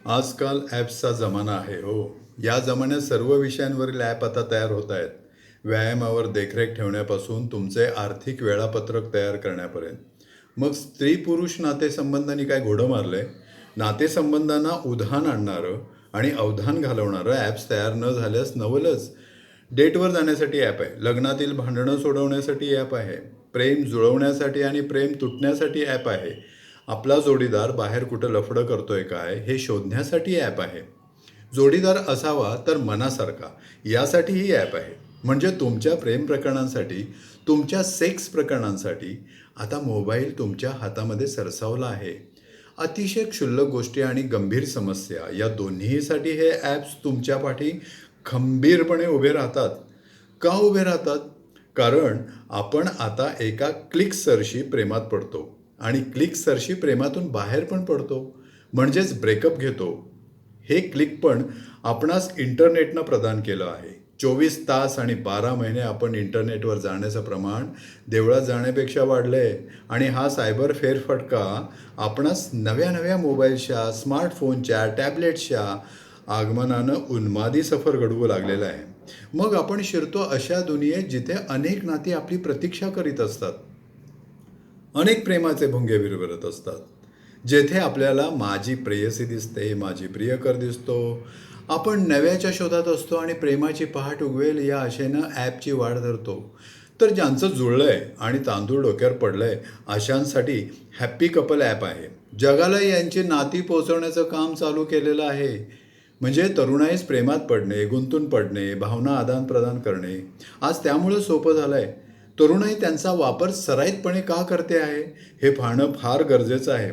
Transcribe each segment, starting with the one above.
आजकाल ॲप्सचा जमाना आहे हो. या जमान्यात सर्व विषयांवरील ॲप आता तयार होत आहेत. व्यायामावर देखरेख ठेवण्यापासून तुमचे आर्थिक वेळापत्रक तयार करण्यापर्यंत. मग स्त्री पुरुष नातेसंबंधांनी काय घोडं मारलंय? नातेसंबंधांना उधाण आणणारं आणि अवधान घालवणारं ॲप्स तयार न झाल्यास नवलच. डेटवर जाण्यासाठी ॲप आहे, लग्नातील भांडणं सोडवण्यासाठी ॲप आहे, प्रेम जुळवण्यासाठी आणि प्रेम तुटण्यासाठी ॲप आहे, आपला जोडीदार बाहेर कुठं लफडं करतोय काय हे शोधण्यासाठी ॲप आहे, जोडीदार असावा तर मनासारखा यासाठीही ॲप आहे. म्हणजे तुमच्या प्रेम प्रकरणांसाठी, तुमच्या सेक्स प्रकरणांसाठी आता मोबाईल तुमच्या हातामध्ये सरसावला आहे. अतिशय क्षुल्लक गोष्टी आणि गंभीर समस्या या दोन्हीसाठी हे ॲप्स तुमच्या पाठी खंबीरपणे उभे राहतात. का उभे राहतात? कारण आपण आता एका क्लिकसरशी प्रेमात पडतो आणि क्लिकसरशी प्रेमातून बाहेर पण पडतो, म्हणजेच ब्रेकअप घेतो. हे क्लिक पण आपणास इंटरनेटनं प्रदान केलं आहे. 24 तास आणि 12 महिने आपण इंटरनेटवर जाण्याचं प्रमाण देवळात जाण्यापेक्षा वाढलं आहे. आणि हा सायबर फेरफटका आपणास नव्या नव्या मोबाईलच्या, स्मार्टफोनच्या, टॅबलेट्सच्या आगमनानं उन्मादी सफर घडवू लागलेला आहे. मग आपण शिरतो अशा दुनियेत जिथे अनेक नाती आपली प्रतीक्षा करीत असतात, अनेक प्रेमाचे भुंगे विरघळत असतात. जेथे आपल्याला माझी प्रेयसी दिसते, माझी प्रियकर दिसतो, आपण नव्याच्या शोधात असतो आणि प्रेमाची पहाट उगवेल या आशेनं ॲपची वाट धरतो. तर ज्यांचं जुळलंय आणि तांदूळ डोक्यावर पडलंय अशांसाठी हॅप्पी कपल ॲप आहे. जगाला यांची नाती पोचवण्याचं काम चालू केलेलं आहे. म्हणजे तरुणाईस प्रेमात पडणे, गुंतून पडणे, भावना आदानप्रदान करणे आज त्यामुळं सोपं झालं आहे. तरुणाई त्यांचा वापर सराईतपणे का करते आहे हे पाहणं फार गरजेचं आहे.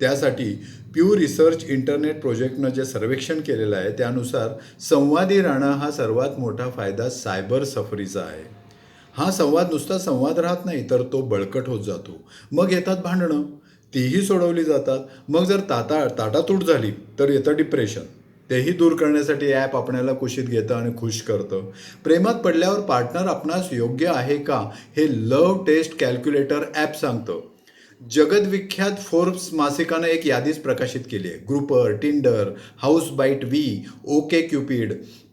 त्यासाठी प्यू रिसर्च इंटरनेट प्रोजेक्टनं जे सर्वेक्षण केलेलं आहे त्यानुसार संवादी राहणं हा सर्वात मोठा फायदा सायबर सफरीचा आहे. हा संवाद नुसता संवाद राहत नाही, तर तो बळकट होत जातो. मग येतात भांडणं, तीही सोडवली जातात. मग जर ताटातूट झाली तर येतं डिप्रेशन. तेही दूर करण्यासाठी ॲप आपल्याला कुशीत घेतं आणि खुश करतं. प्रेमात पडल्यावर पार्टनर आपणास योग्य आहे का हे लव्ह टेस्ट कॅल्क्युलेटर ॲप सांगतं. जगदविख्यात फोर्ब्स मासिकानं एक यादीच प्रकाशित केली आहे. ग्रुपर, टिंडर, हाऊस बाईट व्ही, ओके क्युपिड,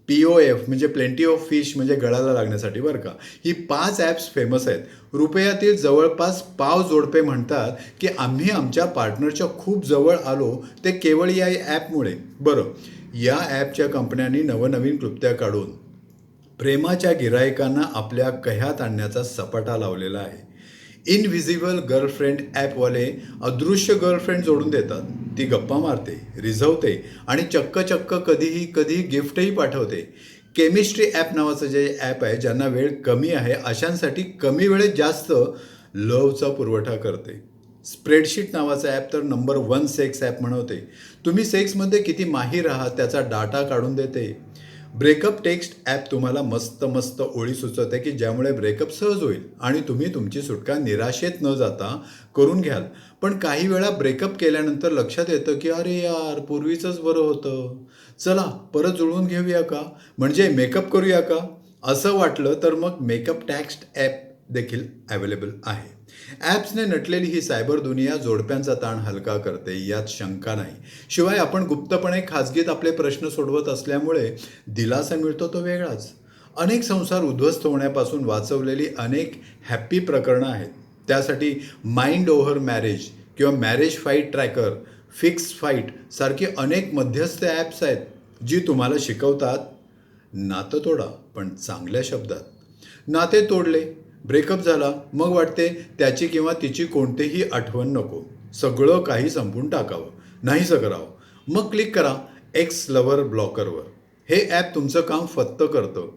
POF म्हणजे प्लेंटी ऑफ फिश म्हणजे गळाला लागण्यासाठी बरं का, ही 5 ॲप्स फेमस आहेत. रुपयातील जवळपास पाव जोडपे म्हणतात की आम्ही आमच्या पार्टनरच्या खूप जवळ आलो ते केवळ या ॲपमुळे. बरं, या ॲपच्या कंपन्यांनी नवनवीन क्लुप्त्या काढून प्रेमाच्या गिरायकांना आपल्या कह्यात आणण्याचा सपाटा लावलेला आहे. इनव्हिजिबल गर्लफ्रेंड ॲपवाले अदृश्य गर्लफ्रेंड जोडून देतात. ती गप्पा मारते, रिझवते आणि चक्क कधीही गिफ्टही पाठवते. केमिस्ट्री ॲप नावाचं जे ॲप आहे, ज्यांना वेळ कमी आहे अशांसाठी कमी वेळेत जास्त लवचा पुरवठा करते. स्प्रेडशीट नावाचं ॲप तर नंबर 1 सेक्स ॲप म्हणवते. तुम्ही सेक्समध्ये किती माहीर आहात त्याचा डाटा काढून देते. ब्रेकअप टेक्स्ट ॲप तुम्हाला मस्त ओळी सुचवते की ज्यामुळे ब्रेकअप सहज होईल आणि तुम्ही तुमची सुटका निराशेत न जाता करून घ्याल. पण काही वेळा ब्रेकअप केल्यानंतर लक्षात येतं की अरे यार, पूर्वीचंच बरं होतं, चला परत जुळवून घेऊया का, म्हणजे मेकअप करूया का, असं वाटलं तर मग मेकअप टेक्स्ट ॲप देखील अवेलेबल आहे. ॲप्सने नटलेली ही सायबर दुनिया जोडप्यांचा ताण हलका करते, यात शंका नाही. शिवाय आपण गुप्तपणे खाजगीत आपले प्रश्न सोडवत असल्यामुळे दिलासा मिळतो तो वेगळाच. अनेक संसार उद्ध्वस्त होण्यापासून वाचवलेली अनेक हॅप्पी प्रकरणं आहेत. त्यासाठी माइंड ओव्हर मॅरेज किंवा marriage fight tracker, fix fight सारखी अनेक मध्यस्थ ॲप्स आहेत जी तुम्हाला शिकवतात नातं तोडा पण चांगल्या शब्दात. नाते तोडले, ब्रेकअप झाला, मग वाटते त्याची किंवा तिची कोणतीही आठवण नको, सगळं काही संपून टाकावं, नाहीसं करावं. मग क्लिक करा एक्स लवर ब्लॉकरवर. हे ॲप तुमचं काम फत्त करतं.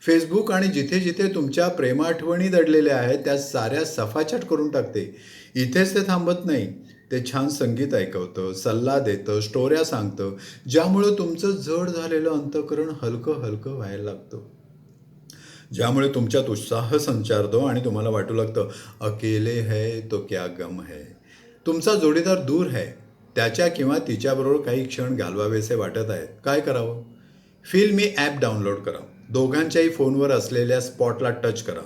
फेसबुक आणि जिथे जिथे तुमच्या प्रेमाठवणी दडलेल्या आहेत त्या साऱ्या सफाचट करून टाकते. इथेच ते थांबत नाही, ते छान संगीत ऐकवतं, सल्ला देतं, स्टोऱ्या सांगतं, ज्यामुळं तुमचं जड झालेलं अंतःकरण हलकं व्हायला लागतं. ज्यामुळे तुमच्यात उत्साह संचारतो आणि तुम्हाला वाटू लागतं अकेले है तो क्या गम है. तुमचा जोडीदार दूर है, त्याच्या किंवा तिच्याबरोबर काही क्षण घालवावेसे वाटत आहेत. काय करावं? फील मी ॲप डाउनलोड करा. दोघांच्याही फोनवर असलेल्या स्पॉटला टच करा.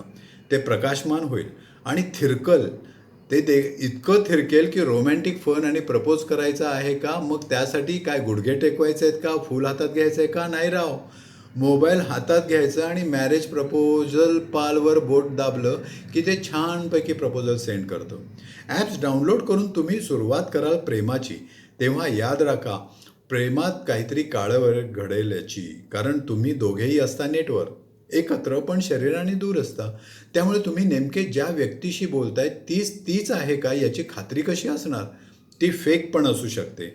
ते प्रकाशमान होईल आणि थिरकल ते इतकं थिरकेल की रोमॅन्टिक फन आणि प्रपोज करायचं आहे का, मग त्यासाठी काय गुडघे टेकवायचे आहेत का, फूल हातात घ्यायचं आहे का, नाही राव. मोबाईल हातात घ्यायचा आणि मॅरेज प्रपोजल पालवर बोट दाबलं की ते छानपैकी प्रपोजल सेंड करतं. ॲप्स डाउनलोड करून तुम्ही सुरुवात कराल प्रेमाची, तेव्हा याद राखा, प्रेमात काहीतरी काळं घडेल याची. कारण तुम्ही दोघेही असता नेटवर, एकत्र पण शरीराने दूर असता. त्यामुळे तुम्ही नेमके ज्या व्यक्तीशी बोलताय तीच आहे का याची खात्री कशी असणार? ती फेक पण असू शकते.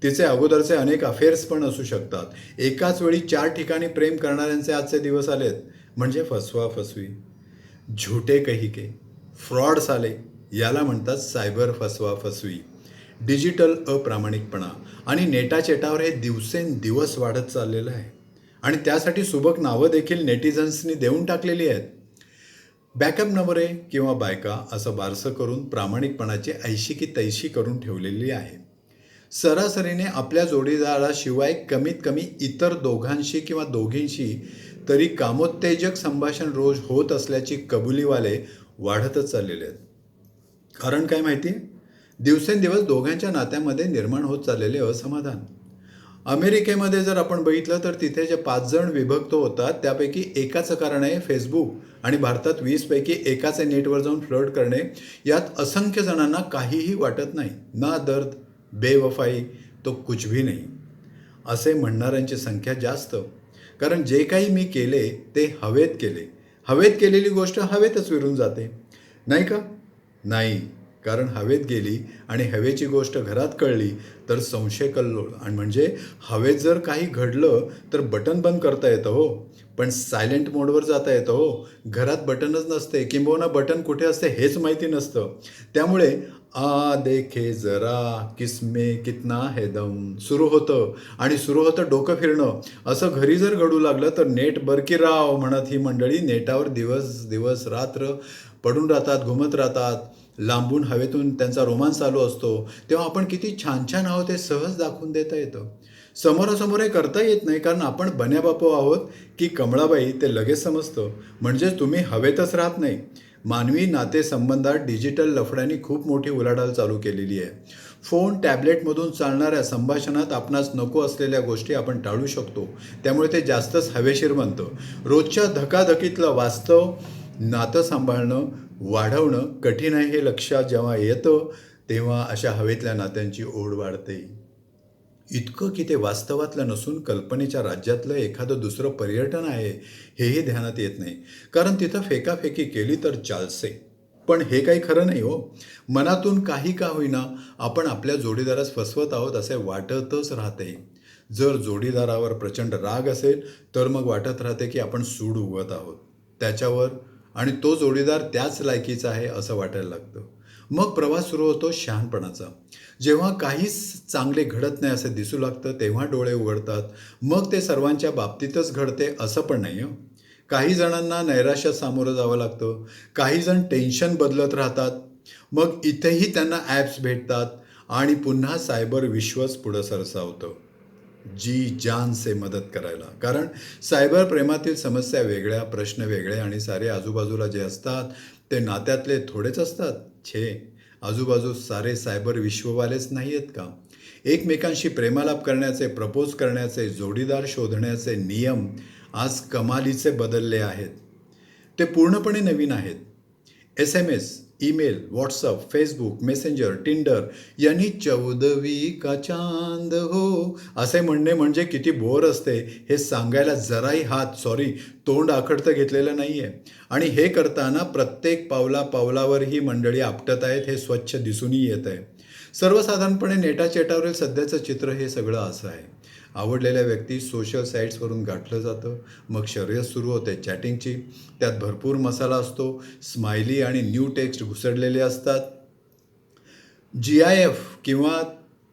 तिचे अगोदरचे अनेक अफेअर्स पण असू शकतात. एकाच वेळी 4 ठिकाणी प्रेम करणाऱ्यांचे आजचे दिवस आलेत. म्हणजे फसवा-फसवी, झुटे कही के, फ्रॉड्स आले. याला म्हणतात सायबर फसवा-फसवी, डिजिटल अप्रामाणिकपणा. आणि नेटाचेटावर हे दिवसेंदिवस वाढत चाललेलं आहे. आणि त्यासाठी सुबक नावं देखील नेटिझन्सनी देऊन टाकलेली आहेत. बॅकअप नवरे किंवा बायका असं बारसं करून प्रामाणिकपणाची ऐशी की तैशी करून ठेवलेली आहे. सरासरीने आपल्या जोडीदाराशिवाय कमीत कमी इतर दोघांशी किंवा दोघींशी तरी कामोत्तेजक संभाषण रोज होत असल्याची कबुलीवाले वाढतच चाललेले आहेत. कारण काय माहिती आहे? दिवसेंदिवस दोघांच्या नात्यामध्ये निर्माण होत चाललेले असमाधान. अमेरिकेमध्ये जर आपण बघितलं तर तिथे जे 5 जण विभक्त होतात त्यापैकी एकाचं कारण आहे फेसबुक, आणि भारतात 20 पैकी एकाचे नेटवर जाऊन फ्लर्ट करणे. यात असंख्य जणांना काहीही वाटत नाही. ना दर्द, बेवफाई तो कुछ भी नाही असे म्हणणाऱ्यांची संख्या जास्त. कारण जे काही मी केले ते हवेत केले. हवेत केलेली गोष्ट हवेतच विरून जाते, नाही का? नाही, कारण हवेत गेली आणि हवेची गोष्ट घरात कळली तर संशय कल्लोळ. आणि म्हणजे हवेत जर काही घडलं तर बटन बंद करता येतं हो, पण सायलेंट मोडवर जाता येतं हो. घरात बटनच नसते, किंबहुना बटन कुठे असते हेच माहिती नसतं. त्यामुळे आ देखे जरा किसमे कितना है दम सुरू होतं, आणि सुरू होतं डोकं फिरणं. असं घरी जर घडू लागलं तर नेट बरकीराव म्हणत ही मंडळी नेटावर दिवस दिवस रात्र पडून राहतात, घुमत राहतात. लांबून हवेतून त्यांचा रोमांस चालू असतो. तेव्हा आपण किती छान छान आहोत हे सहज दाखवून देता येतं. समोरासमोर हे करता येत नाही, कारण आपण बन्याबापू आहोत की कमळाबाई ते लगेच समजतं. म्हणजेच तुम्ही हवेतच राहत नाही. मानवी नातेसंबंधात डिजिटल लफड्यांनी खूप मोठी उलाढाल चालू केलेली आहे. फोन, टॅबलेटमधून चालणाऱ्या संभाषणात आपणास नको असलेल्या गोष्टी आपण टाळू शकतो. त्यामुळे ते जास्तच हवेशीर बनतं. रोजच्या धकाधकीतलं वास्तव नातं सांभाळणं, वाढवणं कठीण आहे हे लक्षात जेव्हा येतं, तेव्हा अशा हवेतल्या नात्यांची ओढ वाढते. इतकं की ते वास्तवातलं नसून कल्पनेच्या राज्यातलं एखादं दुसरं पर्यटन आहे हेही ध्यानात येत नाही. कारण तिथं फेकाफेकी केली तर चालसे, पण हे काही खरं नाही हो. मनातून काही का होईना आपण आपल्या जोडीदारास फसवत आहोत असे वाटतच राहते. जर जोडीदारावर प्रचंड राग असेल तर मग वाटत राहते की आपण सूड उगवत आहोत त्याच्यावर, आणि तो जोडीदार त्याच लायकीचा आहे असं वाटायला लागतं. मग प्रवास सुरू होतो शहाणपणाचा. जेव्हा काहीच चांगले घडत नाही असं दिसू लागतं तेव्हा डोळे उघडतात. मग ते सर्वांच्या बाबतीतच घडते असं पण नाही हं. काही जणांना नैराश्यात सामोरं जावं लागतं. काही जण टेन्शन बदलत राहतात. मग इथेही त्यांना ॲप्स भेटतात आणि पुन्हा सायबर विश्वच पुढं सरसावतं जी जान से मदत करायला. कारण सायबर प्रेमातील समस्या वेगळ्या, प्रश्न वेगळे, आणि सारे आजूबाजूला जे असतात ते नात्यातले थोडेच असतात. आजूबाजू सारे सायबर विश्ववालेच नाही आहेत का? एकमेकांशी प्रेमालाप करण्याचे, प्रपोज करण्याचे, जोडीदार शोधण्याचे नियम आज कमालीचे बदलले आहेत. ते पूर्णपणे नवीन आहेत. SMS, email, WhatsApp, Facebook, messenger, Tinder यांनी 14वी का चांद हो असे म्हणणे म्हणजे किती बोर असते हे सांगायला जराही तोंड आखडतं घेतलेलं नाही आहे. आणि हे करताना प्रत्येक पावलावर ही मंडळी आपटत आहेत हे स्वच्छ दिसूनही येत आहे. सर्वसाधारणपणे नेटाचेटावरील सध्याचं चित्र हे सगळं असं आहे. आवडलेल्या व्यक्ती सोशल साईट्सवरून गाठलं जातं. मग शर्यत सुरू होते चॅटिंगची. त्यात भरपूर मसाला असतो. स्माइली आणि न्यू टेक्स्ट घुसडलेले असतात. GIF किंवा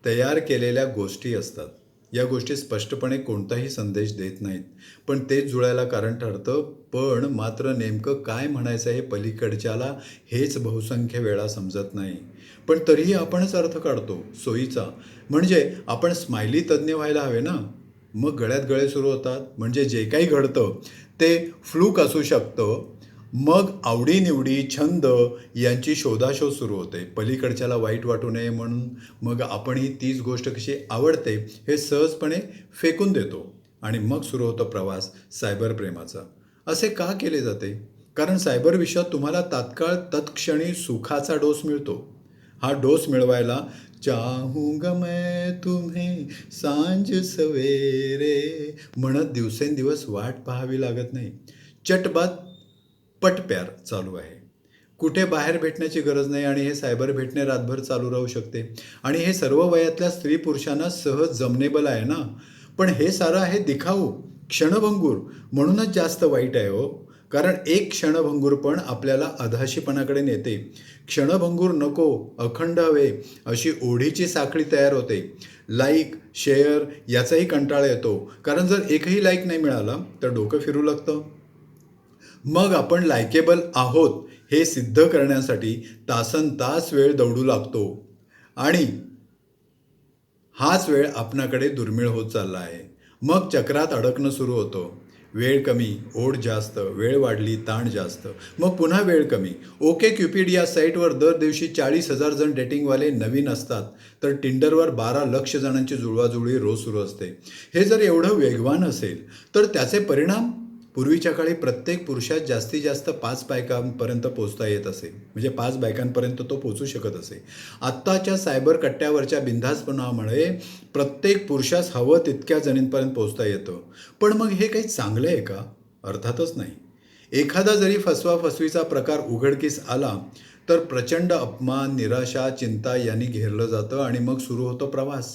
तयार केलेल्या गोष्टी असतात. या गोष्टी स्पष्टपणे कोणताही संदेश देत नाहीत, पण तेच जुळायला कारण ठरतं. पण मात्र नेमकं काय म्हणायचं हे पलीकडच्याला हेच बहुसंख्य वेळा समजत नाही. पण तरीही आपणच अर्थ काढतो सोयीचा. म्हणजे आपण स्माइली तज्ज्ञ व्हायला हवे ना. मग गळ्यात गळे सुरू होतात. म्हणजे जे काही घडतं ते फ्लूक असू शकतं मग आवडीनिवडी, छंद यांची शोधाशोध सुरू होते. पलीकडच्याला वाईट वाटू नये म्हणून मग आपणही तीच गोष्ट कशी आवडते हे सहजपणे फेकून देतो आणि मग सुरू होतो प्रवास सायबर प्रेमाचा. असे का केले जाते? कारण सायबर विश्वात तुम्हाला तात्काळ तत्क्षणी सुखाचा डोस मिळतो. हा डोस मिळवायला चाहूंगा मैं तुम्हें सांज सवेरे म्हणत दिवसेंदिवस वाट पाहावी लागत नाही. चटबात पट प्यार चालू आहे. कुठे बाहेर भेटण्याची गरज नाही आणि हे सायबर भेटणे रातभर चालू राहू शकते. आणि हे सर्व वयातल्या स्त्री पुरुषांना सहज जमनेबल आहे ना. पण हे सारं आहे दिखाऊ, क्षणभंगूर, म्हणूनच जास्त वाईट आहे हो. कारण एक क्षणभंगूर पण आपल्याला अधाशीपणाकडे नेते. क्षणभंगूर नको, अखंड हवे अशी ओढीची साखळी तयार होते. लाईक, शेअर याचाही कंटाळा येतो. कारण जर एकही लाईक नाही मिळाला तर डोकं फिरू लागतं. मग आपण लायकेबल आहोत हे सिद्ध करण्यासाठी तासनतास वेळ दौडू लागतो आणि हाच वेळ आपणाकडे दुर्मिळ होत चालला आहे. मग चक्रात अडकणं सुरू होतं. वेळ कमी, ओढ जास्त, वेळ वाढली, ताण जास्त, मग पुन्हा वेळ कमी. ओके क्युपिड या साईटवर दर दिवशी 40,000 जण डेटिंगवाले नवीन असतात, तर टिंडरवर 12 लक्ष जणांची जुळवाजुळवी रोज सुरू असते. हे जर एवढं वेगवान असेल तर त्याचे परिणाम? पूर्वीच्या काळी प्रत्येक पुरुषात जास्तीत जास्त 5 बायकांपर्यंत पोचता येत असे. म्हणजे 5 बायकांपर्यंत तो पोचू शकत असे. आत्ताच्या सायबर कट्ट्यावरच्या बिनधास्तपणामुळे प्रत्येक पुरुषास हवं तितक्या जणींपर्यंत पोचता येतं. पण मग हे काही चांगलं आहे का? अर्थातच नाही. एखादा जरी फसवाफसवीचा प्रकार उघडकीस आला तर प्रचंड अपमान, निराशा, चिंता यांनी घेरलं जातं आणि मग सुरू होतो प्रवास.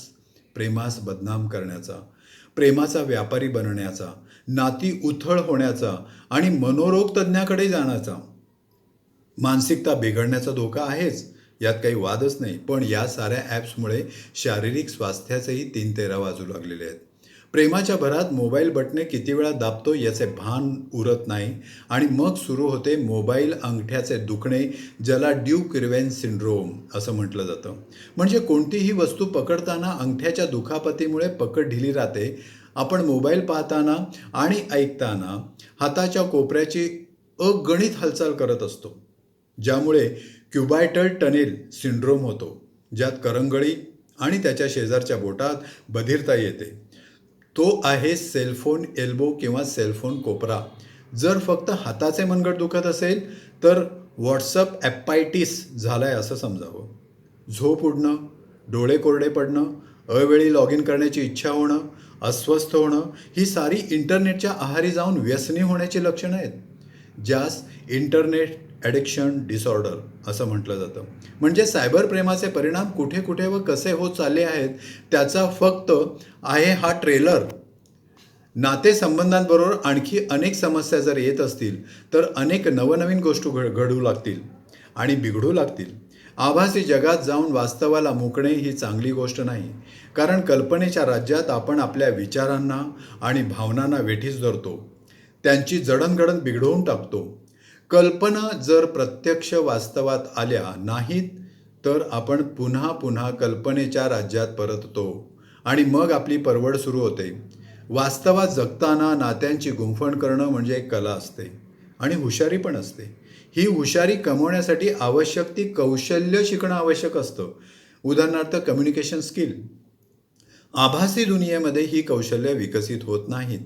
प्रेमास बदनाम करण्याचा, प्रेमाचा व्यापारी बनण्याचा, नाती उथळ होण्याचा आणि मनोरोग तज्ज्ञाकडे जाण्याचा. मानसिकता बिघडण्याचा धोका आहेच, यात काही वादच नाही. पण या साऱ्या ॲप्समुळे शारीरिक स्वास्थ्याचेही 3-13 वाजू लागलेले आहेत. प्रेमाच्या भरात मोबाईल बटणे किती वेळा दाबतो याचे भान उरत नाही आणि मग सुरू होते मोबाईल अंगठ्याचे दुखणे, ज्याला ड्यूक रिव्हेंज सिंड्रोम असं म्हटलं जातं. म्हणजे कोणतीही वस्तू पकडताना अंगठ्याच्या दुखापतीमुळे पकड ढिली राहते. आपण मोबाईल पाहताना आणि ऐकताना हाताच्या कोपऱ्याची अगणित हालचाल करत असतो, ज्यामुळे क्युबायटल टनेल सिंड्रोम होतो, ज्यात करंगळी आणि त्याच्या शेजारच्या बोटात बधिरता येते. तो आहे सेलफोन एल्बो किंवा सेलफोन कोपरा. जर फक्त हाताचे मनगट दुखत असेल तर व्हॉट्सअप ॲपायटिस झालाय असं समजावं. झोप उडणं, डोळे कोरडे पडणं, अवेळी लॉग इन करण्याची इच्छा होणं, अस्वस्थ होणं ही सारी इंटरनेटच्या आहारी जाऊन व्यसनी होण्याची लक्षणं आहेत, ज्यास इंटरनेट ॲडिक्शन डिसऑर्डर असं म्हटलं जातं. म्हणजे सायबर प्रेमाचे परिणाम कुठे कुठे व कसे होत चालले आहेत त्याचा फक्त आहे हा ट्रेलर. नातेसंबंधांबरोबर आणखी अनेक समस्या जर येत असतील तर अनेक नवनवीन गोष्टी घडू लागतील आणि बिघडू लागतील. आभासी जगात जाऊन वास्तवाला मुकणे ही चांगली गोष्ट नाही. कारण कल्पनेच्या राज्यात आपण आपल्या विचारांना आणि भावनांना वेठीस धरतो, त्यांची जडणघडण बिघडवून टाकतो. कल्पना जर प्रत्यक्ष वास्तवात आल्या नाहीत तर आपण पुन्हा पुन्हा कल्पनेच्या राज्यात परततो आणि मग आपली परवड सुरू होते. वास्तवात जगताना नात्यांची गुंफण करणं म्हणजे एक कला असते आणि हुशारी पण असते. ही हुशारी कमवण्यासाठी आवश्यक ती कौशल्य शिकणं आवश्यक असतं. उदाहरणार्थ कम्युनिकेशन स्किल. आभासी दुनियेमध्ये ही कौशल्य विकसित होत नाहीत.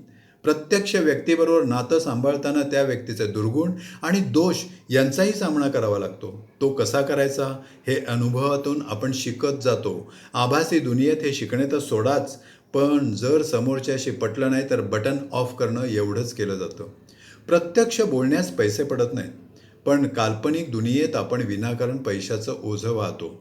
प्रत्यक्ष व्यक्तीबरोबर नातं सांभाळताना त्या व्यक्तीचे दुर्गुण आणि दोष यांचाही सामना करावा लागतो. तो कसा करायचा हे अनुभवातून आपण शिकत जातो. आभासी दुनियेत हे शिकणे तर सोडाच, पण जर समोरच्याशी पटलं नाही तर बटन ऑफ करणं एवढंच केलं जातं. प्रत्यक्ष बोलण्यास पैसे पडत नाहीत, पण काल्पनिक दुनियेत आपण विनाकारण पैशाचं ओझं वाहतो.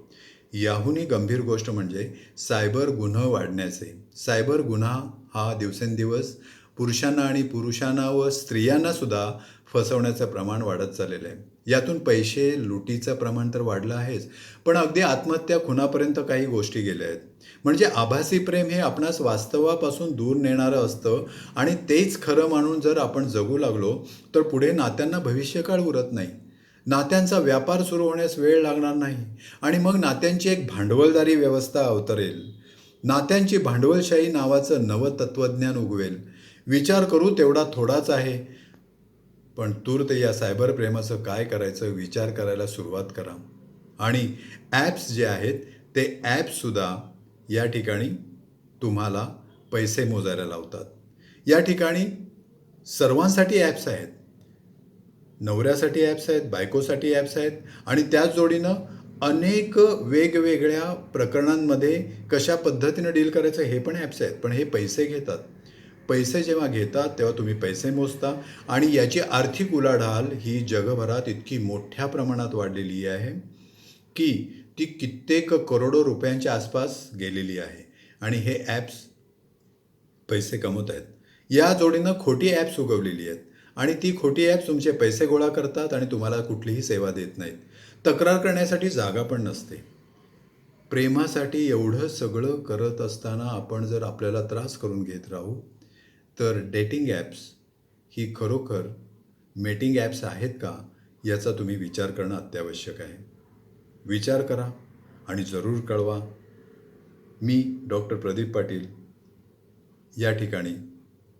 याहूनही गंभीर गोष्ट म्हणजे सायबर गुन्हा वाढण्याचे. सायबर गुन्हा हा दिवसेंदिवस पुरुषांना आणि पुरुषांना व स्त्रियांना सुद्धा फसवण्याचं प्रमाण वाढत चाललेलं आहे. यातून पैसे लुटीचं प्रमाण तर वाढलं आहेच, पण अगदी आत्महत्या, खुनापर्यंत काही गोष्टी गेल्या आहेत. म्हणजे आभासी प्रेम हे आपणास वास्तवापासून दूर नेणारं असतं आणि तेच खरं मानून जर आपण जगू लागलो तर पुढे नात्यांना भविष्यकाळ उरत नाही. नात्यांचा व्यापार सुरू होण्यास वेळ लागणार नाही आणि मग नात्यांची एक भांडवलदारी व्यवस्था अवतरेल. नात्यांची भांडवलशाही नावाचं नवं तत्त्वज्ञान उगवेल. विचार करू तेवढा थोडाच आहे. पण तूर्त या सायबर प्रेमाचं काय करायचं विचार करायला सुरुवात करा. आणि ॲप्स जे आहेत ते ॲप्ससुद्धा या ठिकाणी तुम्हाला पैसे मोजायला लावतात. या ठिकाणी सर्वांसाठी ॲप्स आहेत. नवऱ्यासाठी ॲप्स आहेत, बायकोसाठी ॲप्स आहेत आणि त्याच जोडीनं अनेक वेगवेगळ्या प्रकरणांमध्ये कशा पद्धतीनं डील करायचं हे पण ॲप्स आहेत. पण हे पैसे घेतात. पैसे जेव्हा घेतात तेव्हा तुम्ही पैसे मोजता आणि याची आर्थिक उलाढाल ही जगभरात इतकी मोठ्या प्रमाणात वाढलेली आहे की ती कित्येक करोडो रुपयांच्या आसपास गेलेली आहे आणि हे ॲप्स पैसे कमवत आहेत. या जोडीनं खोटी ॲप्स उगवलेली आहेत आणि ती खोटी ॲप्स तुमचे पैसे गोळा करतात आणि तुम्हाला कुठलीही सेवा देत नाहीत. तक्रार करण्यासाठी जागा पण नसते. प्रेमासाठी एवढं सगळं करत असताना आपण जर आपल्याला त्रास करून घेत राहू तर डेटिंग ॲप्स ही खरोखर मेटिंग ॲप्स आहेत का याचा तुम्ही विचार करणं अत्यावश्यक आहे. विचार करा आणि जरूर कळवा. मी डॉक्टर प्रदीप पाटील या ठिकाणी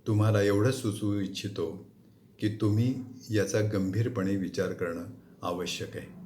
तुम्हाला एवढंच सुचवू इच्छितो की तुम्ही याचा गंभीरपणे विचार करणं आवश्यक आहे.